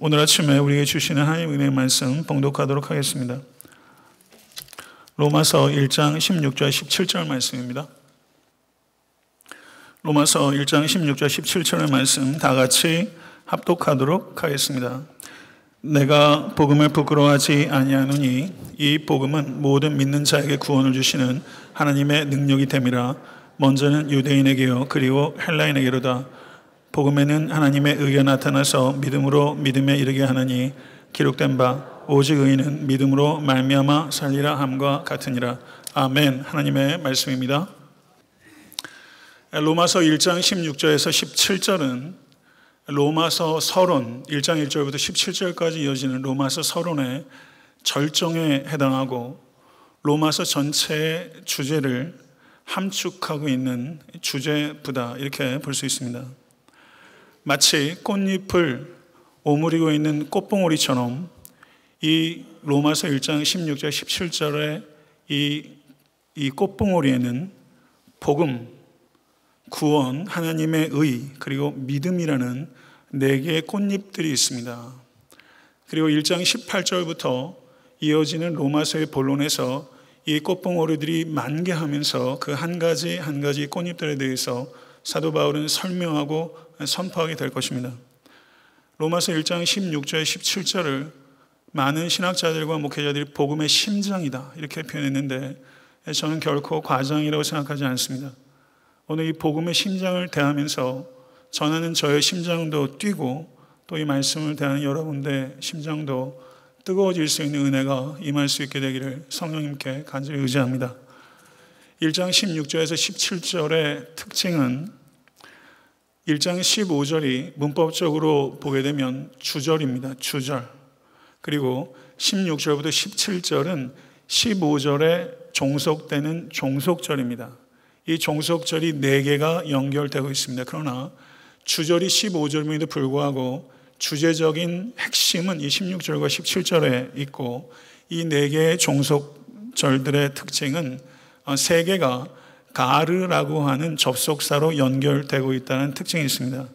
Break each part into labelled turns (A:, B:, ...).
A: 오늘 아침에 우리에게 주시는 하나님의 은혜의 말씀 봉독하도록 하겠습니다. 로마서 1장 16절 17절 말씀입니다. 로마서 1장 16절 17절의 말씀 다 같이 합독하도록 하겠습니다. 내가 복음을 부끄러워하지 아니하노니 이 복음은 모든 믿는 자에게 구원을 주시는 하나님의 능력이 됨이라. 먼저는 유대인에게요 그리고 헬라인에게로다. 복음에는 하나님의 의가 나타나서 믿음으로 믿음에 이르게 하나니 기록된 바 오직 의인은 믿음으로 말미암아 살리라 함과 같으니라. 아멘. 하나님의 말씀입니다. 로마서 1장 16절에서 17절은 로마서 서론 1장 1절부터 17절까지 이어지는 로마서 서론의 절정에 해당하고 로마서 전체의 주제를 함축하고 있는 주제부다 이렇게 볼 수 있습니다. 마치 꽃잎을 오므리고 있는 꽃봉오리처럼 이 로마서 1장 16절 17절의 이 꽃봉오리에는 복음, 구원, 하나님의 의, 그리고 믿음이라는 4개의 꽃잎들이 있습니다. 그리고 1장 18절부터 이어지는 로마서의 본론에서 이 꽃봉오리들이 만개하면서 그 한 가지 한 가지 꽃잎들에 대해서 사도 바울은 설명하고 선포하게 될 것입니다. 로마서 1장 16절 17절을 많은 신학자들과 목회자들이 복음의 심장이다 이렇게 표현했는데 저는 결코 과장이라고 생각하지 않습니다. 오늘 이 복음의 심장을 대하면서 전하는 저의 심장도 뛰고 또 이 말씀을 대하는 여러분들의 심장도 뜨거워질 수 있는 은혜가 임할 수 있게 되기를 성령님께 간절히 의지합니다. 1장 16절에서 17절의 특징은 1장 15절이 문법적으로 보게 되면 주절입니다. 주절. 그리고 16절부터 17절은 15절에 종속되는 종속절입니다. 이 종속절이 4개가 연결되고 있습니다. 그러나 주절이 15절임에도 불구하고 주제적인 핵심은 이 16절과 17절에 있고 이 4개의 종속절들의 특징은 3개가 가르라고 하는 접속사로 연결되고 있다는 특징이 있습니다.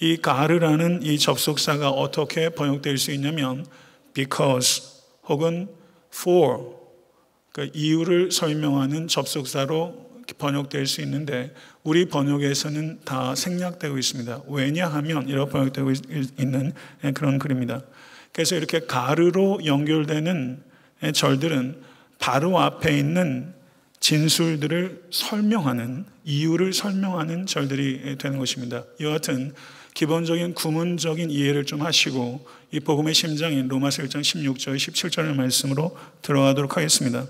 A: 이 가르라는 이 접속사가 어떻게 번역될 수 있냐면 because 혹은 for, 그 이유를 설명하는 접속사로 번역될 수 있는데 우리 번역에서는 다 생략되고 있습니다. 왜냐하면 이렇게 번역되고 있는 그런 글입니다. 그래서 이렇게 가르로 연결되는 절들은 바로 앞에 있는 진술들을 설명하는, 이유를 설명하는 절들이 되는 것입니다. 이와 같은 기본적인 구문적인 이해를 좀 하시고 이 복음의 심장인 로마서 1장 16절 17절의 말씀으로 들어가도록 하겠습니다.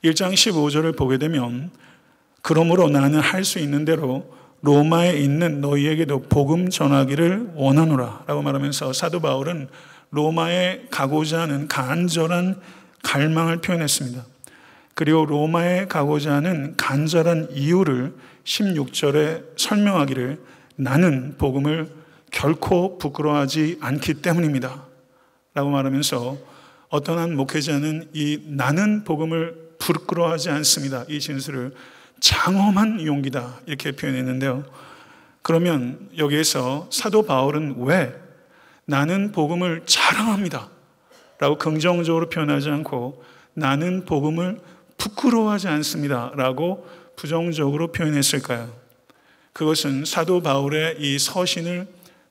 A: 1장 15절을 보게 되면 그러므로 나는 할 수 있는 대로 로마에 있는 너희에게도 복음 전하기를 원하노라 라고 말하면서 사도 바울은 로마에 가고자 하는 간절한 갈망을 표현했습니다. 그리고 로마에 가고자 하는 간절한 이유를 16절에 설명하기를 나는 복음을 결코 부끄러워하지 않기 때문입니다 라고 말하면서 어떤 한 목회자는 이 나는 복음을 부끄러워하지 않습니다 이 진술을 장엄한 용기다 이렇게 표현했는데요. 그러면 여기에서 사도 바울은 왜 나는 복음을 자랑합니다 라고 긍정적으로 표현하지 않고 나는 복음을 부끄러워하지 않습니다 라고 부정적으로 표현했을까요? 그것은 사도 바울의 이 서신을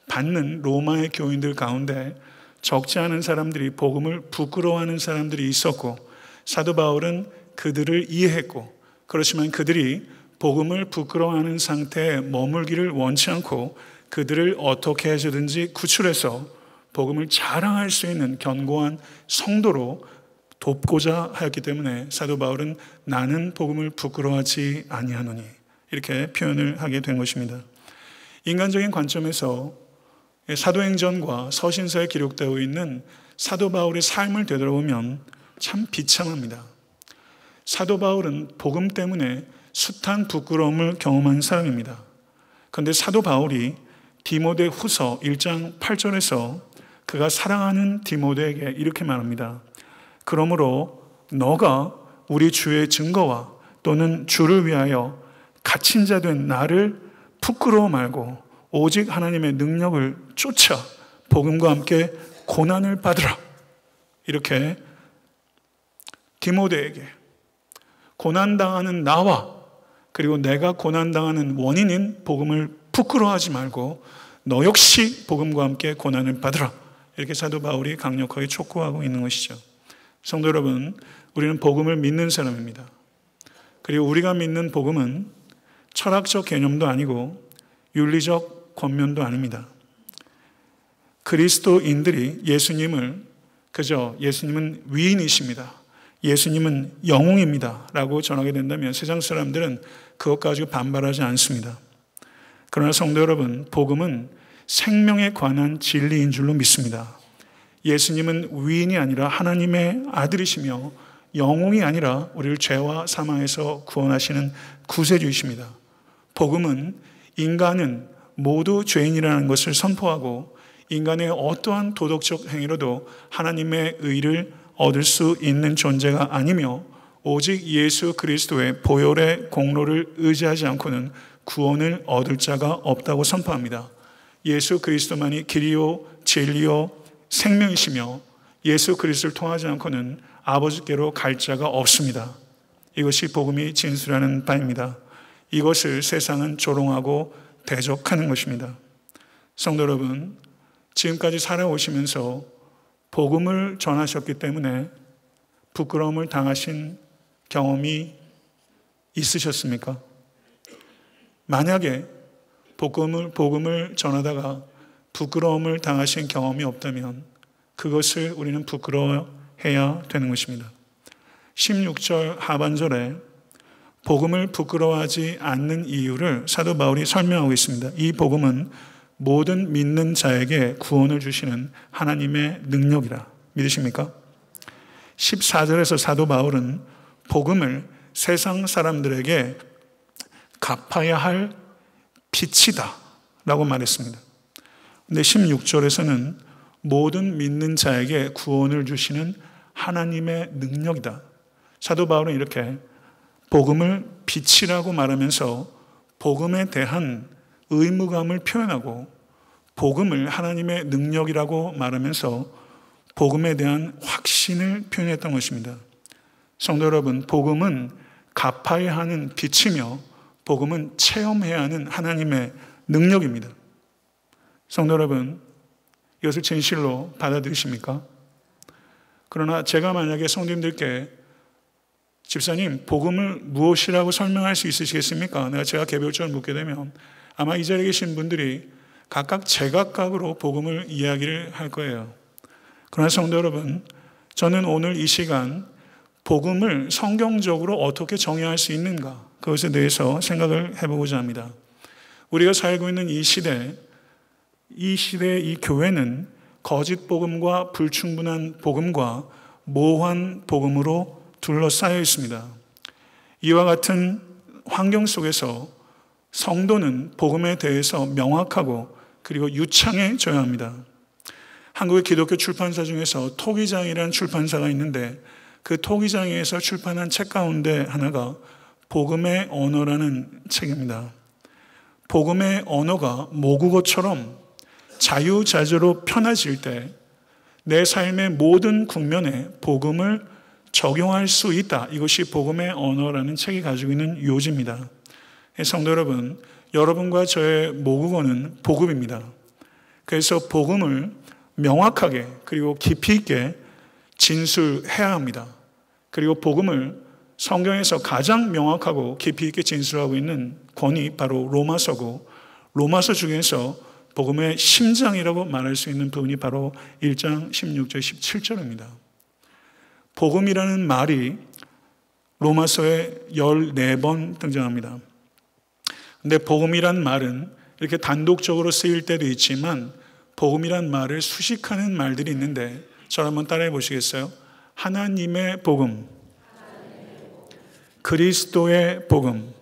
A: 받는 로마의 교인들 가운데 적지 않은 사람들이 복음을 부끄러워하는 사람들이 있었고 사도 바울은 그들을 이해했고 그렇지만 그들이 복음을 부끄러워하는 상태에 머물기를 원치 않고 그들을 어떻게 해서든지 구출해서 복음을 자랑할 수 있는 견고한 성도로 돕고자 하였기 때문에 사도 바울은 나는 복음을 부끄러워하지 아니하노니 이렇게 표현을 하게 된 것입니다. 인간적인 관점에서 사도행전과 서신서에 기록되어 있는 사도 바울의 삶을 되돌아보면 참 비참합니다. 사도 바울은 복음 때문에 숱한 부끄러움을 경험한 사람입니다. 그런데 사도 바울이 디모데 후서 1장 8절에서 그가 사랑하는 디모데에게 이렇게 말합니다. 그러므로 너가 우리 주의 증거와 또는 주를 위하여 갇힌 자 된 나를 부끄러워 말고 오직 하나님의 능력을 쫓아 복음과 함께 고난을 받으라. 이렇게 디모데에게 고난당하는 나와 그리고 내가 고난당하는 원인인 복음을 부끄러워하지 말고 너 역시 복음과 함께 고난을 받으라. 이렇게 사도 바울이 강력하게 촉구하고 있는 것이죠. 성도 여러분, 우리는 복음을 믿는 사람입니다. 그리고 우리가 믿는 복음은 철학적 개념도 아니고 윤리적 권면도 아닙니다. 그리스도인들이 예수님을 그저 예수님은 위인이십니다, 예수님은 영웅입니다 라고 전하게 된다면 세상 사람들은 그것 가지고 반발하지 않습니다. 그러나 성도 여러분, 복음은 생명에 관한 진리인 줄로 믿습니다. 예수님은 위인이 아니라 하나님의 아들이시며 영웅이 아니라 우리를 죄와 사망에서 구원하시는 구세주이십니다. 복음은 인간은 모두 죄인이라는 것을 선포하고 인간의 어떠한 도덕적 행위로도 하나님의 의를 얻을 수 있는 존재가 아니며 오직 예수 그리스도의 보혈의 공로를 의지하지 않고는 구원을 얻을 자가 없다고 선포합니다. 예수 그리스도만이 길이요 진리요 생명이시며 예수 그리스도를 통하지 않고는 아버지께로 갈 자가 없습니다. 이것이 복음이 진술하는 바입니다. 이것을 세상은 조롱하고 대적하는 것입니다. 성도 여러분, 지금까지 살아오시면서 복음을 전하셨기 때문에 부끄러움을 당하신 경험이 있으셨습니까? 만약에 복음을 전하다가 부끄러움을 당하신 경험이 없다면 그것을 우리는 부끄러워해야 되는 것입니다. 16절 하반절에 복음을 부끄러워하지 않는 이유를 사도 바울이 설명하고 있습니다. 이 복음은 모든 믿는 자에게 구원을 주시는 하나님의 능력이라. 믿으십니까? 14절에서 사도 바울은 복음을 세상 사람들에게 갚아야 할 빛이다 라고 말했습니다. 근데 16절에서는 모든 믿는 자에게 구원을 주시는 하나님의 능력이다. 사도 바울은 이렇게 복음을 빛이라고 말하면서 복음에 대한 의무감을 표현하고 복음을 하나님의 능력이라고 말하면서 복음에 대한 확신을 표현했던 것입니다. 성도 여러분, 복음은 갚아야 하는 빛이며 복음은 체험해야 하는 하나님의 능력입니다. 성도 여러분, 이것을 진실로 받아들이십니까? 그러나 제가 만약에 성도님들께 집사님, 복음을 무엇이라고 설명할 수 있으시겠습니까? 제가 개별적으로 묻게 되면 아마 이 자리에 계신 분들이 각각 제각각으로 복음을 이야기를 할 거예요. 그러나 성도 여러분, 저는 오늘 이 시간 복음을 성경적으로 어떻게 정의할 수 있는가, 그것에 대해서 생각을 해보고자 합니다. 우리가 살고 있는 이 시대의 이 교회는 거짓 복음과 불충분한 복음과 모호한 복음으로 둘러싸여 있습니다. 이와 같은 환경 속에서 성도는 복음에 대해서 명확하고 그리고 유창해져야 합니다. 한국의 기독교 출판사 중에서 토기장이라는 출판사가 있는데 그 토기장에서 출판한 책 가운데 하나가 복음의 언어라는 책입니다. 복음의 언어가 모국어처럼 자유자재로 편해질 때 내 삶의 모든 국면에 복음을 적용할 수 있다. 이것이 복음의 언어라는 책이 가지고 있는 요지입니다. 성도 여러분, 여러분과 저의 모국어는 복음입니다. 그래서 복음을 명확하게 그리고 깊이 있게 진술해야 합니다. 그리고 복음을 성경에서 가장 명확하고 깊이 있게 진술하고 있는 권이 바로 로마서고, 로마서 중에서 복음의 심장이라고 말할 수 있는 부분이 바로 1장 16절 17절입니다. 복음이라는 말이 로마서에 14번 등장합니다. 근데 복음이란 말은 이렇게 단독적으로 쓰일 때도 있지만 복음이란 말을 수식하는 말들이 있는데 저를 한번 따라해 보시겠어요? 하나님의 복음, 그리스도의 복음.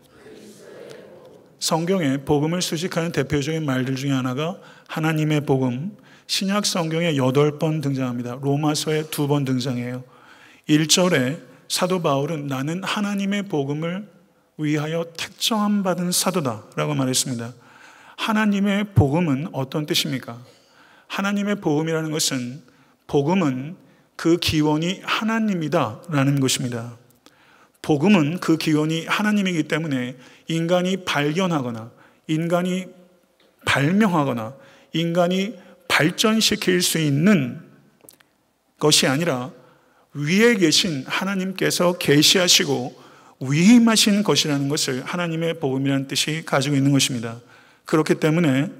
A: 성경에 복음을 수식하는 대표적인 말들 중에 하나가 하나님의 복음. 신약 성경에 8번 등장합니다. 로마서에 2번 등장해요. 1절에 사도 바울은 나는 하나님의 복음을 위하여 택정함 받은 사도다 라고 말했습니다. 하나님의 복음은 어떤 뜻입니까? 하나님의 복음이라는 것은 복음은 그 기원이 하나님이다라는 것입니다. 복음은 그 기원이 하나님이기 때문에 인간이 발견하거나 인간이 발명하거나 인간이 발전시킬 수 있는 것이 아니라 위에 계신 하나님께서 계시하시고 위임하신 것이라는 것을 하나님의 복음이라는 뜻이 가지고 있는 것입니다. 그렇기 때문에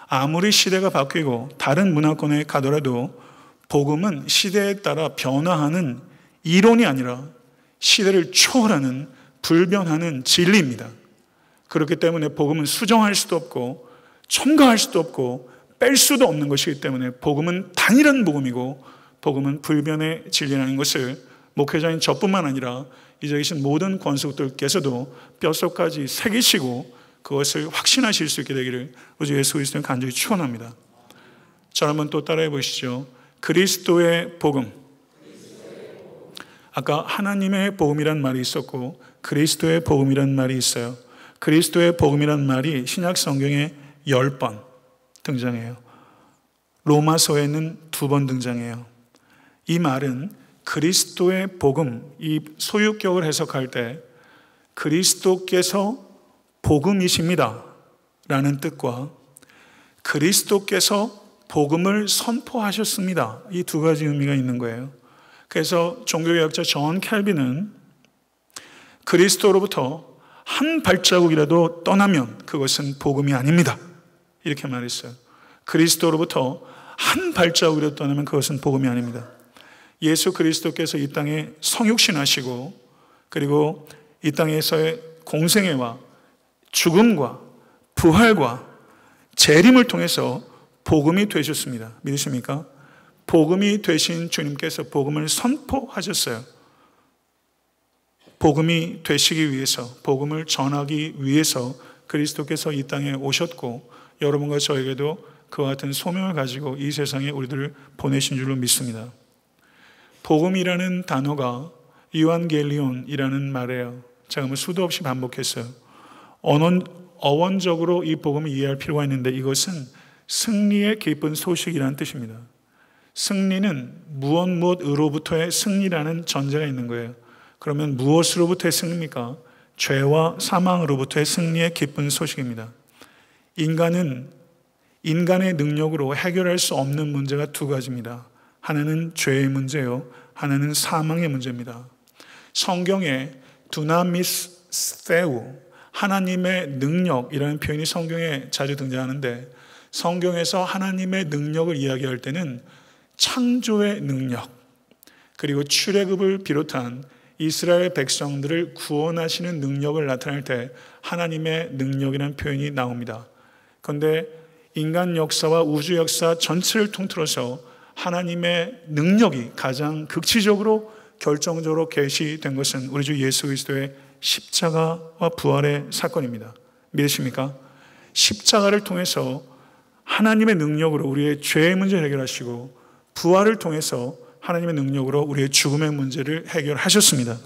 A: 아무리 시대가 바뀌고 다른 문화권에 가더라도 복음은 시대에 따라 변화하는 이론이 아니라 시대를 초월하는 불변하는 진리입니다. 그렇기 때문에 복음은 수정할 수도 없고 첨가할 수도 없고 뺄 수도 없는 것이기 때문에 복음은 단일한 복음이고 복음은 불변의 진리라는 것을 목회자인 저뿐만 아니라 이제 계신 모든 권속들께서도 뼛속까지 새기시고 그것을 확신하실 수 있게 되기를 우리 예수 그리스도는 간절히 축원합니다. 자, 한번 또 따라해 보시죠. 그리스도의 복음. 아까 하나님의 복음이란 말이 있었고 그리스도의 복음이란 말이 있어요. 그리스도의 복음이란 말이 신약 성경에 10번 등장해요. 로마서에는 2번 등장해요. 이 말은 그리스도의 복음, 이 소유격을 해석할 때 그리스도께서 복음이십니다 라는 뜻과 그리스도께서 복음을 선포하셨습니다, 이 두 가지 의미가 있는 거예요. 그래서 종교개혁자 존 캘빈은 그리스도로부터 한 발자국이라도 떠나면 그것은 복음이 아닙니다 이렇게 말했어요. 그리스도로부터 한 발자국이라도 떠나면 그것은 복음이 아닙니다. 예수 그리스도께서 이 땅에 성육신하시고 그리고 이 땅에서의 공생애와 죽음과 부활과 재림을 통해서 복음이 되셨습니다. 믿으십니까? 복음이 되신 주님께서 복음을 선포하셨어요. 복음이 되시기 위해서, 복음을 전하기 위해서 그리스도께서 이 땅에 오셨고 여러분과 저에게도 그와 같은 소명을 가지고 이 세상에 우리들을 보내신 줄로 믿습니다. 복음이라는 단어가 이완겔리온이라는 말이에요. 제가 뭐 수도 없이 반복했어요. 어원적으로 이 복음을 이해할 필요가 있는데 이것은 승리의 기쁜 소식이라는 뜻입니다. 승리는 무엇으로부터의 승리라는 전제가 있는 거예요. 그러면 무엇으로부터의 승리입니까? 죄와 사망으로부터의 승리의 기쁜 소식입니다. 인간은 인간의 능력으로 해결할 수 없는 문제가 두 가지입니다. 하나는 죄의 문제요, 하나는 사망의 문제입니다. 성경에 두나미스 테우, 하나님의 능력이라는 표현이 성경에 자주 등장하는데 성경에서 하나님의 능력을 이야기할 때는 창조의 능력 그리고 출애굽을 비롯한 이스라엘 백성들을 구원하시는 능력을 나타낼 때 하나님의 능력이라는 표현이 나옵니다. 그런데 인간 역사와 우주 역사 전체를 통틀어서 하나님의 능력이 가장 극치적으로 결정적으로 계시된 것은 우리 주 예수 그리스도의 십자가와 부활의 사건입니다. 믿으십니까? 십자가를 통해서 하나님의 능력으로 우리의 죄의 문제를 해결하시고 부활을 통해서 하나님의 능력으로 우리의 죽음의 문제를 해결하셨습니다.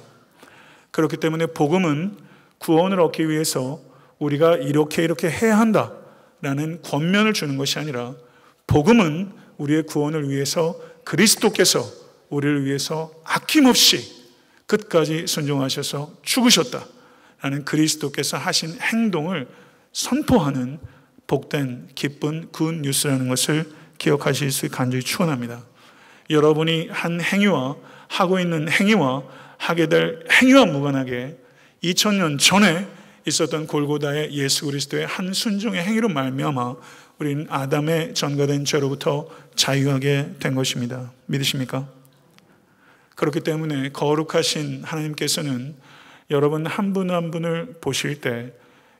A: 그렇기 때문에 복음은 구원을 얻기 위해서 우리가 이렇게 해야 한다라는 권면을 주는 것이 아니라 복음은 우리의 구원을 위해서 그리스도께서 우리를 위해서 아낌없이 끝까지 순종하셔서 죽으셨다라는 그리스도께서 하신 행동을 선포하는 복된 기쁜 굿 뉴스라는 것을 기억하실 수 있게 간절히 축원합니다. 여러분이 한 행위와 하고 있는 행위와 하게 될 행위와 무관하게 2000년 전에 있었던 골고다의 예수 그리스도의 한 순종의 행위로 말미암아 우리는 아담의 전가된 죄로부터 자유하게 된 것입니다. 믿으십니까? 그렇기 때문에 거룩하신 하나님께서는 여러분 한 분 한 분을 보실 때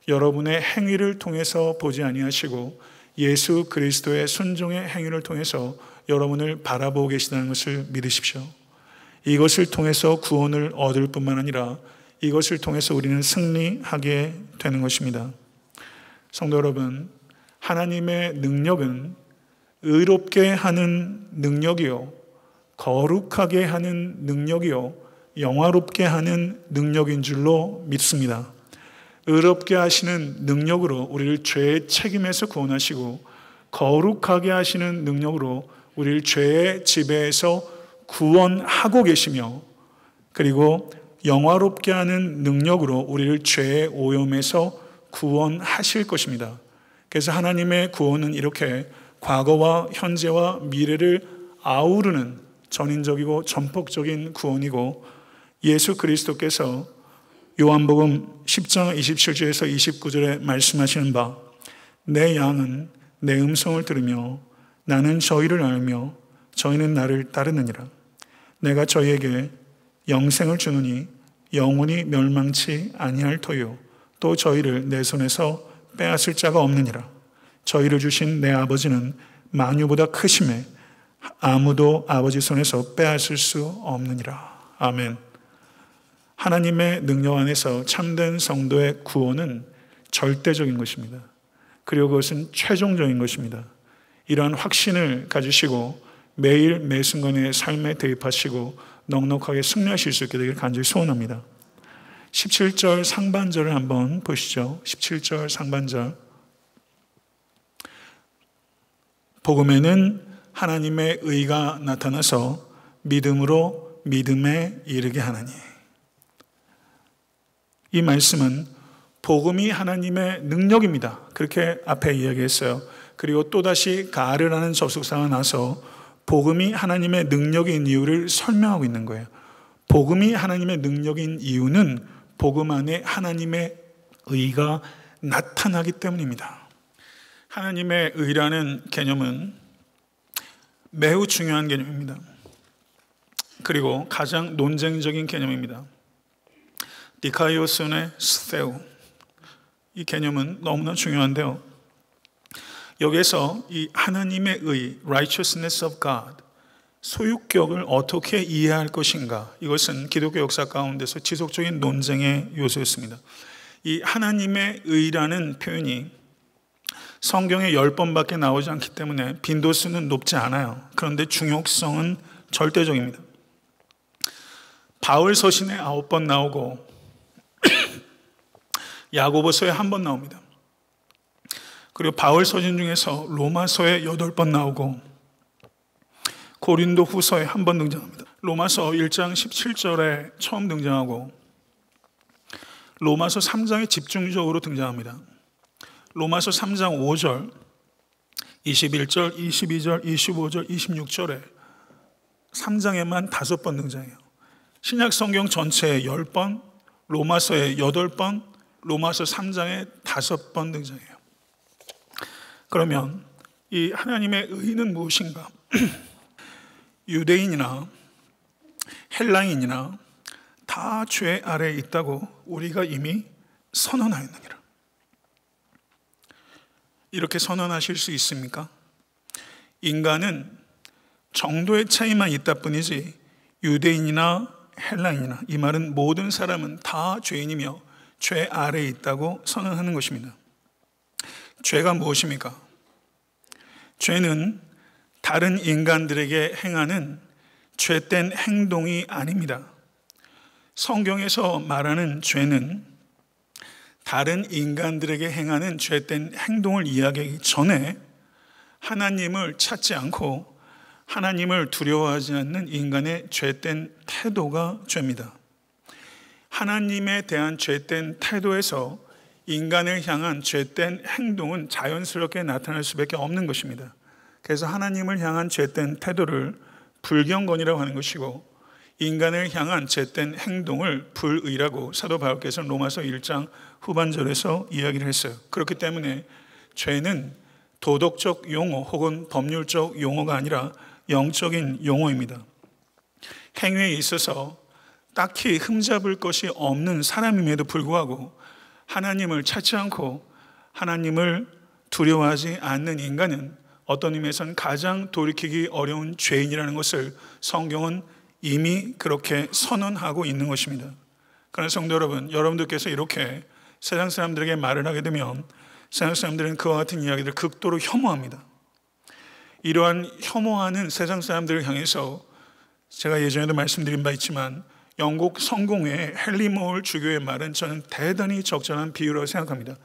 A: 여러분의 행위를 통해서 보지 아니하시고 예수 그리스도의 순종의 행위를 통해서 여러분을 바라보고 계시다는 것을 믿으십시오. 이것을 통해서 구원을 얻을 뿐만 아니라 이것을 통해서 우리는 승리하게 되는 것입니다. 성도 여러분, 하나님의 능력은 의롭게 하는 능력이요, 거룩하게 하는 능력이요, 영화롭게 하는 능력인 줄로 믿습니다. 의롭게 하시는 능력으로 우리를 죄의 책임에서 구원하시고 거룩하게 하시는 능력으로 우리를 죄의 지배에서 구원하고 계시며 그리고 영화롭게 하는 능력으로 우리를 죄의 오염에서 구원하실 것입니다. 그래서 하나님의 구원은 이렇게 과거와 현재와 미래를 아우르는 전인적이고 전폭적인 구원이고, 예수 그리스도께서 요한복음 10장 27절에서 29절에 말씀하시는 바, 내 양은 내 음성을 들으며 나는 저희를 알며 저희는 나를 따르느니라. 내가 저희에게 영생을 주느니 영원히 멸망치 아니할 터요 또 저희를 내 손에서 빼앗을 자가 없느니라. 저희를 주신 내 아버지는 만유보다 크심에 아무도 아버지 손에서 빼앗을 수 없느니라. 아멘. 하나님의 능력 안에서 참된 성도의 구원은 절대적인 것입니다. 그리고 그것은 최종적인 것입니다. 이러한 확신을 가지시고 매일 매 순간의 삶에 대입하시고 넉넉하게 승리하실 수 있게 되기를 간절히 소원합니다. 17절 상반절을 한번 보시죠. 17절 상반절. 복음에는 하나님의 의가 나타나서 믿음으로 믿음에 이르게 하나니. 이 말씀은 복음이 하나님의 능력입니다. 그렇게 앞에 이야기했어요. 그리고 또다시 가르라는 접속사가 나서 복음이 하나님의 능력인 이유를 설명하고 있는 거예요. 복음이 하나님의 능력인 이유는 복음 안에 하나님의 의가 나타나기 때문입니다. 하나님의 의라는 개념은 매우 중요한 개념입니다. 그리고 가장 논쟁적인 개념입니다. 디카이오스네 스테우, 이 개념은 너무나 중요한데요. 여기서 이 하나님의 의, righteousness of God, 소유격을 어떻게 이해할 것인가, 이것은 기독교 역사 가운데서 지속적인 논쟁의 요소였습니다. 이 하나님의 의라는 표현이 성경에 10번밖에 나오지 않기 때문에 빈도수는 높지 않아요. 그런데 중요성은 절대적입니다. 바울 서신에 9번 나오고 야고보서에 1번 나옵니다. 그리고 바울 서신 중에서 로마서에 8번 나오고 고린도 후서에 1번 등장합니다. 로마서 1장 17절에 처음 등장하고 로마서 3장에 집중적으로 등장합니다. 로마서 3장 5절, 21절, 22절, 25절, 26절에 3장에만 5번 등장해요. 신약 성경 전체에 10번, 로마서에 8번, 로마서 3장에 5번 등장해요. 그러면 이 하나님의 의는 무엇인가? 유대인이나 헬라인이나 다 죄 아래에 있다고 우리가 이미 선언하였느니라. 이렇게 선언하실 수 있습니까? 인간은 정도의 차이만 있다 뿐이지 유대인이나 헬라인이나, 이 말은 모든 사람은 다 죄인이며 죄 아래에 있다고 선언하는 것입니다. 죄가 무엇입니까? 죄는 다른 인간들에게 행하는 죄된 행동이 아닙니다. 성경에서 말하는 죄는 다른 인간들에게 행하는 죄된 행동을 이야기하기 전에 하나님을 찾지 않고 하나님을 두려워하지 않는 인간의 죄된 태도가 죄입니다. 하나님에 대한 죄된 태도에서 인간을 향한 죄된 행동은 자연스럽게 나타날 수밖에 없는 것입니다. 그래서 하나님을 향한 죄된 태도를 불경건이라고 하는 것이고, 인간을 향한 죄된 행동을 불의라고 사도 바울께서 로마서 1장 후반절에서 이야기를 했어요. 그렇기 때문에 죄는 도덕적 용어 혹은 법률적 용어가 아니라 영적인 용어입니다. 행위에 있어서 딱히 흠잡을 것이 없는 사람임에도 불구하고 하나님을 찾지 않고 하나님을 두려워하지 않는 인간은 어떤 의미에서는 가장 돌이키기 어려운 죄인이라는 것을 성경은 이미 그렇게 선언하고 있는 것입니다. 그러나 성도 여러분, 여러분들께서 이렇게 세상 사람들에게 말을 하게 되면 세상 사람들은 그와 같은 이야기를 극도로 혐오합니다. 이러한 혐오하는 세상 사람들을 향해서 제가 예전에도 말씀드린 바 있지만 영국 성공회 헨리 모울 주교의 말은 저는 대단히 적절한 비유라고 생각합니다.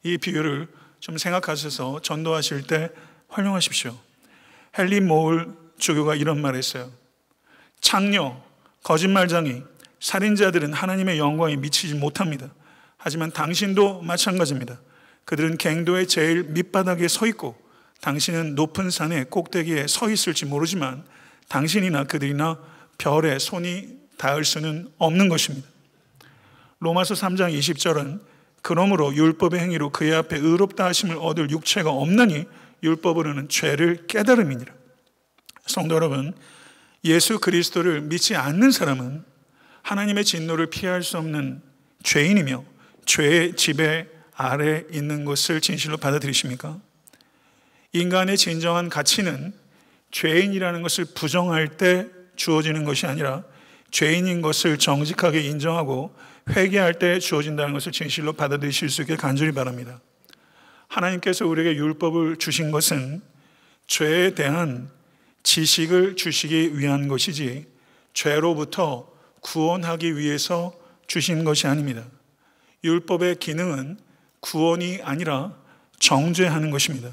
A: 이 비유를 좀 생각하셔서 전도하실 때 활용하십시오. 헨리 모울 주교가 이런 말을 했어요. 창녀, 거짓말쟁이, 살인자들은 하나님의 영광에 미치지 못합니다. 하지만 당신도 마찬가지입니다. 그들은 갱도의 제일 밑바닥에 서 있고 당신은 높은 산의 꼭대기에 서 있을지 모르지만 당신이나 그들이나 별에 손이 닿을 수는 없는 것입니다. 로마서 3장 20절은 그러므로 율법의 행위로 그의 앞에 의롭다 하심을 얻을 육체가 없나니 율법으로는 죄를 깨달음이니라. 성도 여러분, 예수 그리스도를 믿지 않는 사람은 하나님의 진노를 피할 수 없는 죄인이며 죄의 지배 아래 있는 것을 진실로 받아들이십니까? 인간의 진정한 가치는 죄인이라는 것을 부정할 때 주어지는 것이 아니라 죄인인 것을 정직하게 인정하고 회개할 때 주어진다는 것을 진실로 받아들이실 수 있게 간절히 바랍니다. 하나님께서 우리에게 율법을 주신 것은 죄에 대한 지식을 주시기 위한 것이지 죄로부터 구원하기 위해서 주신 것이 아닙니다. 율법의 기능은 구원이 아니라 정죄하는 것입니다.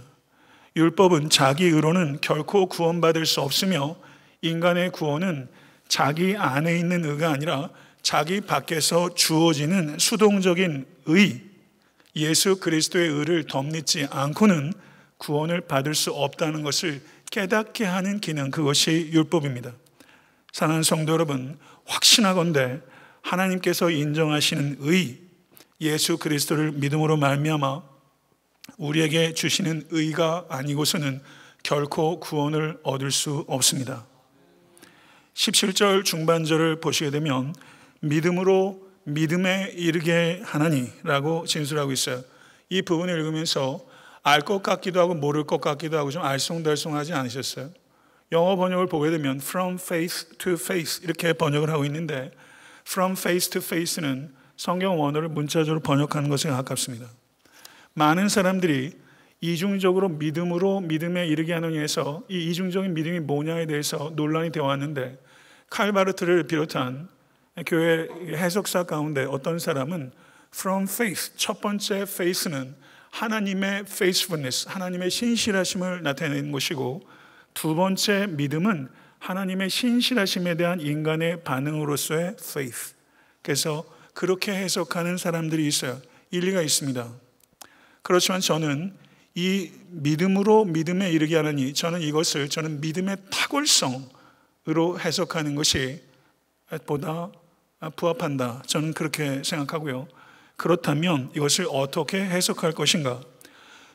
A: 율법은 자기 의로는 결코 구원받을 수 없으며 인간의 구원은 자기 안에 있는 의가 아니라 자기 밖에서 주어지는 수동적인 의, 예수 그리스도의 의를 덧입지 않고는 구원을 받을 수 없다는 것을 깨닫게 하는 기능, 그것이 율법입니다. 사랑하는 성도 여러분, 확신하건대 하나님께서 인정하시는 의, 예수 그리스도를 믿음으로 말미암아 우리에게 주시는 의가 아니고서는 결코 구원을 얻을 수 없습니다. 17절 중반절을 보시게 되면 믿음으로 믿음에 이르게 하나니라고 진술하고 있어요. 이 부분을 읽으면서 알 것 같기도 하고 모를 것 같기도 하고 좀 알쏭달쏭하지 않으셨어요? 영어 번역을 보게 되면 from faith to faith 이렇게 번역을 하고 있는데 from faith to faith는 성경 원어를 문자적으로 번역하는 것에 가깝습니다. 많은 사람들이 이중적으로 믿음으로 믿음에 이르게 하느니에서 이 이중적인 믿음이 뭐냐에 대해서 논란이 되어 왔는데 칼바르트를 비롯한 교회 해석사 가운데 어떤 사람은 from faith, 첫 번째 faith는 하나님의 faithfulness, 하나님의 신실하심을 나타내는 것이고 두 번째 믿음은 하나님의 신실하심에 대한 인간의 반응으로서의 faith. 그래서 그렇게 해석하는 사람들이 있어요. 일리가 있습니다. 그렇지만 저는 이 믿음으로 믿음에 이르게 하느니 저는 믿음의 탁월성으로 해석하는 것이 보다 부합한다. 저는 그렇게 생각하고요. 그렇다면 이것을 어떻게 해석할 것인가?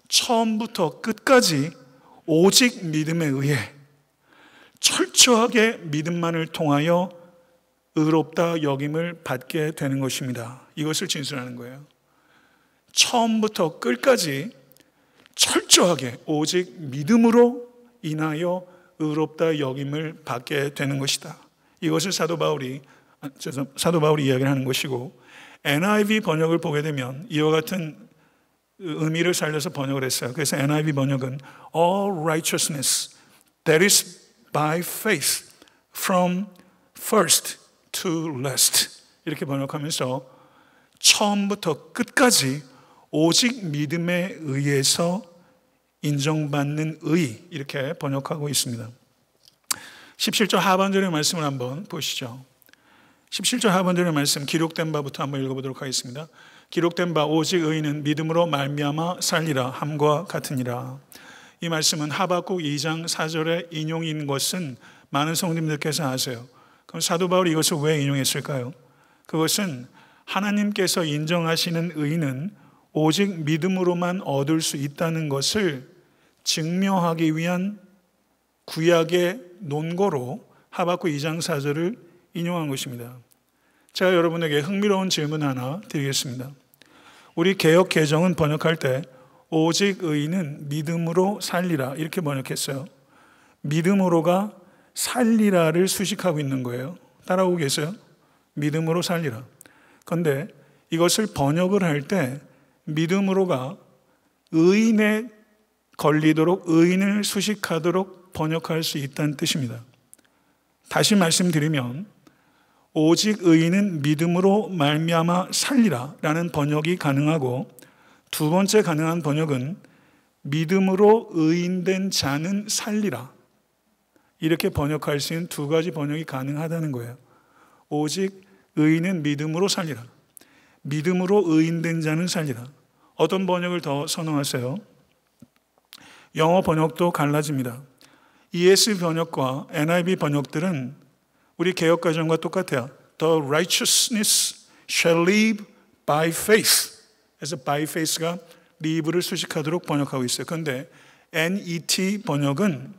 A: 처음부터 끝까지 오직 믿음에 의해 철저하게 믿음만을 통하여 의롭다 여김을 받게 되는 것입니다. 이것을 진술하는 거예요. 처음부터 끝까지 철저하게 오직 믿음으로 인하여 의롭다 여김을 받게 되는 것이다. 이것을 사도 바울이 이야기를 하는 것이고 NIV 번역을 보게 되면 이와 같은 의미를 살려서 번역을 했어요. 그래서 NIV 번역은 All righteousness that is by faith from first to last 이렇게 번역하면서 처음부터 끝까지 오직 믿음에 의해서 인정받는 의 이렇게 번역하고 있습니다. 17절 하반절의 말씀을 한번 보시죠. 17절 하반절의 말씀 기록된 바부터 한번 읽어보도록 하겠습니다. 기록된 바 오직 의인은 믿음으로 말미암아 살리라 함과 같으니라. 이 말씀은 하박국 2장 4절의 인용인 것은 많은 성도님들께서 아세요. 그럼 사도 바울이 이것을 왜 인용했을까요? 그것은 하나님께서 인정하시는 의인은 오직 믿음으로만 얻을 수 있다는 것을 증명하기 위한 구약의 논거로 하박국 2장 4절을 인용한 것입니다. 제가 여러분에게 흥미로운 질문 하나 드리겠습니다. 우리 개역 개정은 번역할 때 오직 의인은 믿음으로 살리라 이렇게 번역했어요. 믿음으로가 살리라를 수식하고 있는 거예요. 따라오고 계세요? 믿음으로 살리라. 그런데 이것을 번역을 할 때 믿음으로가 의인에 걸리도록 의인을 수식하도록 번역할 수 있다는 뜻입니다. 다시 말씀드리면 오직 의인은 믿음으로 말미암아 살리라 라는 번역이 가능하고 두 번째 가능한 번역은 믿음으로 의인된 자는 살리라 이렇게 번역할 수 있는 두 가지 번역이 가능하다는 거예요. 오직 의인은 믿음으로 살리라. 믿음으로 의인된 자는 살리라. 어떤 번역을 더 선호하세요? 영어 번역도 갈라집니다. ESV 번역과 NIV 번역들은 우리 개역가정과 똑같아요. The righteousness shall live by faith. 그래서 by faith가 live를 수식하도록 번역하고 있어요. 그런데 NET 번역은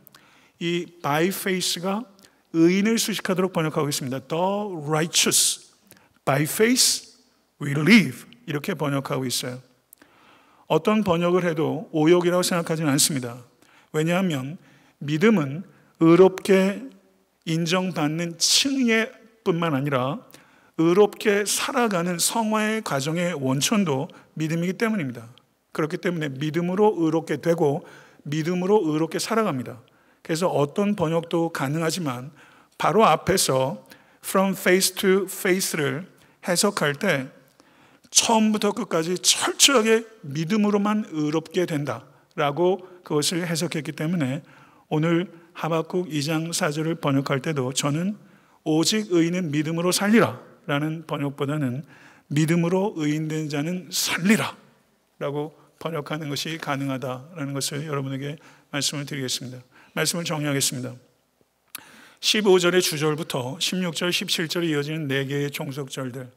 A: 이 by faith가 의인을 수식하도록 번역하고 있습니다. The righteous by faith will live. 이렇게 번역하고 있어요. 어떤 번역을 해도 오역이라고 생각하지는 않습니다. 왜냐하면 믿음은 의롭게 인정받는 칭의 뿐만 아니라 의롭게 살아가는 성화의 과정의 원천도 믿음이기 때문입니다. 그렇기 때문에 믿음으로 의롭게 되고 믿음으로 의롭게 살아갑니다. 그래서 어떤 번역도 가능하지만 바로 앞에서 from faith to faith를 해석할 때 처음부터 끝까지 철저하게 믿음으로만 의롭게 된다라고 그것을 해석했기 때문에 오늘 하박국 2장 4절을 번역할 때도 저는 오직 의인은 믿음으로 살리라 라는 번역보다는 믿음으로 의인된 자는 살리라 라고 번역하는 것이 가능하다라는 것을 여러분에게 말씀을 드리겠습니다. 말씀을 정리하겠습니다. 15절의 주절부터 16절, 17절에 이어지는 4개의 종속절들,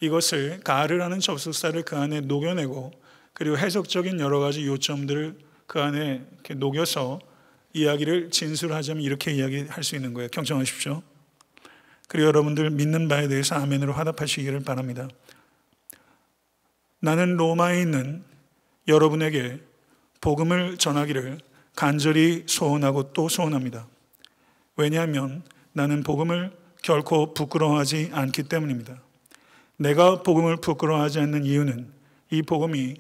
A: 이것을 가르라는 접속사를 그 안에 녹여내고 그리고 해석적인 여러 가지 요점들을 그 안에 이렇게 녹여서 이야기를 진술하자면 이렇게 이야기할 수 있는 거예요. 경청하십시오. 그리고 여러분들 믿는 바에 대해서 아멘으로 화답하시기를 바랍니다. 나는 로마에 있는 여러분에게 복음을 전하기를 간절히 소원하고 또 소원합니다. 왜냐하면 나는 복음을 결코 부끄러워하지 않기 때문입니다. 내가 복음을 부끄러워하지 않는 이유는 이 복음이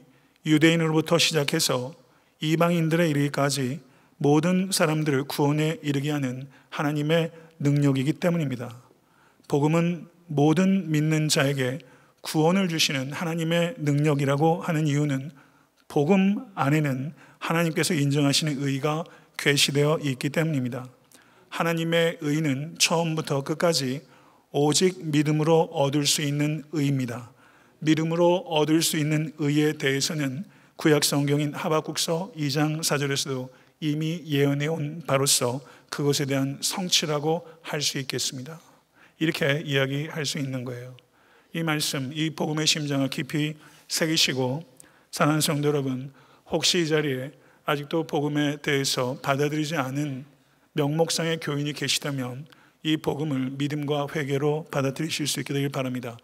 A: 유대인으로부터 시작해서 이방인들에 이르기까지 모든 사람들을 구원에 이르게 하는 하나님의 능력이기 때문입니다. 복음은 모든 믿는 자에게 구원을 주시는 하나님의 능력이라고 하는 이유는 복음 안에는 하나님께서 인정하시는 의가 계시되어 있기 때문입니다. 하나님의 의는 처음부터 끝까지 오직 믿음으로 얻을 수 있는 의입니다. 믿음으로 얻을 수 있는 의에 대해서는 구약 성경인 하박국서 2장 4절에서도 이미 예언해 온 바로서 그것에 대한 성취라고 할 수 있겠습니다. 이렇게 이야기할 수 있는 거예요. 이 말씀, 이 복음의 심장을 깊이 새기시고 사랑하는 성도 여러분, 혹시 이 자리에 아직도 복음에 대해서 받아들이지 않은 명목상의 교인이 계시다면 이 복음을 믿음과 회개로 받아들이실 수 있게 되길 바랍니다.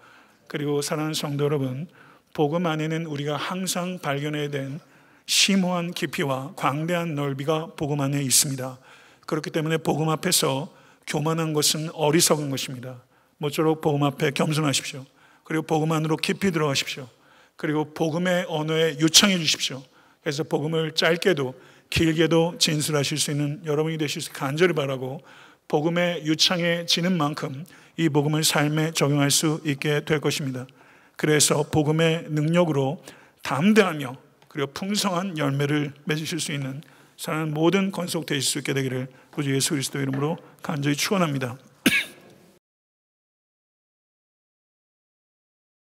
A: 그리고 사랑하는 성도 여러분, 복음 안에는 우리가 항상 발견해야 된 심오한 깊이와 광대한 넓이가 복음 안에 있습니다. 그렇기 때문에 복음 앞에서 교만한 것은 어리석은 것입니다. 모쪼록 복음 앞에 겸손하십시오. 그리고 복음 안으로 깊이 들어가십시오. 그리고 복음의 언어에 유창해 주십시오. 그래서 복음을 짧게도 길게도 진술하실 수 있는 여러분이 되실 수 간절히 바라고, 복음에 유창해지는 만큼 이 복음을 삶에 적용할 수 있게 될 것입니다. 그래서 복음의 능력으로 담대하며 그리고 풍성한 열매를 맺으실 수 있는 사랑하는 모든 건속되실 수 있게 되기를 구주 예수 그리스도 이름으로 간절히 축원합니다.